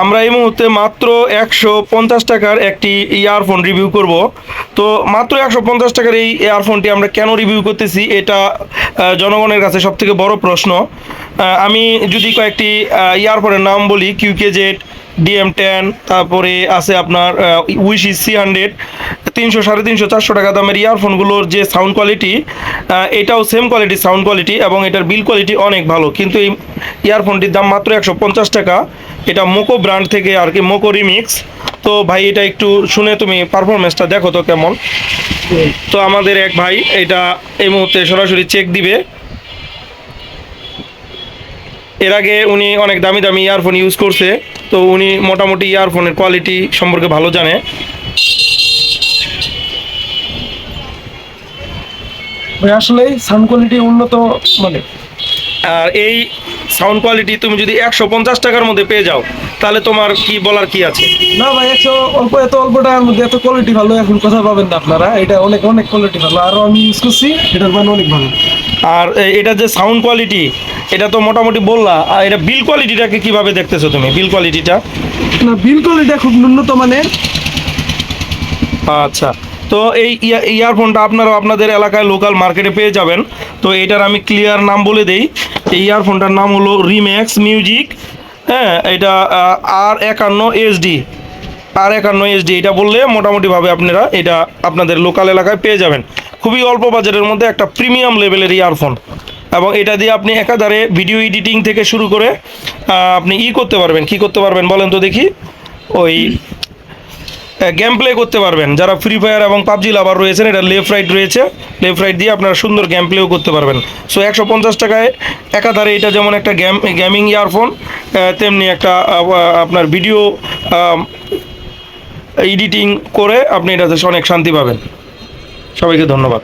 আমরা এই মুহূর্তে মাত্র 150 টাকার একটি ইয়ারফোন রিভিউ করব। তো মাত্র 150 টাকার এই ইয়ারফোনটি আমরা কেন রিভিউ করতেছি, এটা জনগণের কাছে সবথেকে বড় প্রশ্ন। আমি যদি কয়েকটি ইয়ারফোনের নাম বলি, QKZ, DM10, তারপরে আছে আপনার উইশি C100, 300, 350, 400 টাকা দামের ইয়ারফোনগুলোর যে সাউন্ড কোয়ালিটি, এটাও সেম কোয়ালিটি সাউন্ড কোয়ালিটি এবং এটার বিল কোয়ালিটি অনেক ভালো। কিন্তু এই ইয়ারফোনটির দাম মাত্র 150 টাকা। এটা মোকো ব্র্যান্ড থেকে আর কি, মোকো রিমিক্স। তো ভাই এটা একটু শুনে তুমি পারফরমেন্সটা দেখো তো কেমন। তো আমাদের এক ভাই এটা এই মুহূর্তে সরাসরি চেক দিবে। এর আগে উনি অনেক দামি দামি ইয়ারফোন ইউজ করছে, তো উনি মোটামুটি ইয়ারফোনের কোয়ালিটি সম্পর্কে ভালো জানে। আসলে সাউন্ড কোয়ালিটি উন্নত মানে। আর এই সাউন্ড কোয়ালিটি তুমি যদি 150 টাকার মধ্যে পেয়ে যাও, তাহলে তোমার কি বলার কি আছে। না ভাই, এত অল্প টাকার মধ্যে এত কোয়ালিটি ভালো এখন কথা পাবেন না আপনারা। এটা অনেক অনেক কোয়ালিটি ভালো, আরও আমি ইউজ করছি, এটার মান অনেক ভালো। আর এটা যে সাউন্ড কোয়ালিটি, এটা তো মোটামুটি বললা। আর এটা বিল কোয়ালিটিটাকে কিভাবে দেখতেছো তুমি, বিল কোয়ালিটিটা? না, বিল কোয়ালিটিটা খুব ন্যূনত মানের। আচ্ছা, তো এই ইয়ারফোনটা আপনারা আপনাদের এলাকায় লোকাল মার্কেটে পেয়ে যাবেন। তো এটার আমি ক্লিয়ার নাম বলে দেই। এই ইয়ারফোনটার নাম হলো রিম্যাক্স মিউজিক। হ্যাঁ, এটা R51SD এটা বললে মোটামুটিভাবে আপনারা এটা আপনাদের লোকাল এলাকায় পেয়ে যাবেন। খুবই অল্প বাজারের মধ্যে একটা প্রিমিয়াম লেভেলের ইয়ারফোন, এবং এটা দিয়ে আপনি একাধারে ভিডিও এডিটিং থেকে শুরু করে আপনি করতে পারবেন। কি করতে পারবেন বলেন তো দেখি? ওই গেম প্লে করতে পারবেন। যারা ফ্রি ফায়ার এবং পাবজি লাভার রয়েছেন, এটা লেফট রাইট রয়েছে, লেফট রাইট দিয়ে আপনারা সুন্দর গেম প্লেও করতে পারবেন। সো 150 টাকায় একাধারে এটা যেমন একটা গেমিং ইয়ারফোন, তেমনি একটা আপনার ভিডিও এডিটিং করে আপনি এটাতে অনেক শান্তি পাবেন। সবাইকে ধন্যবাদ।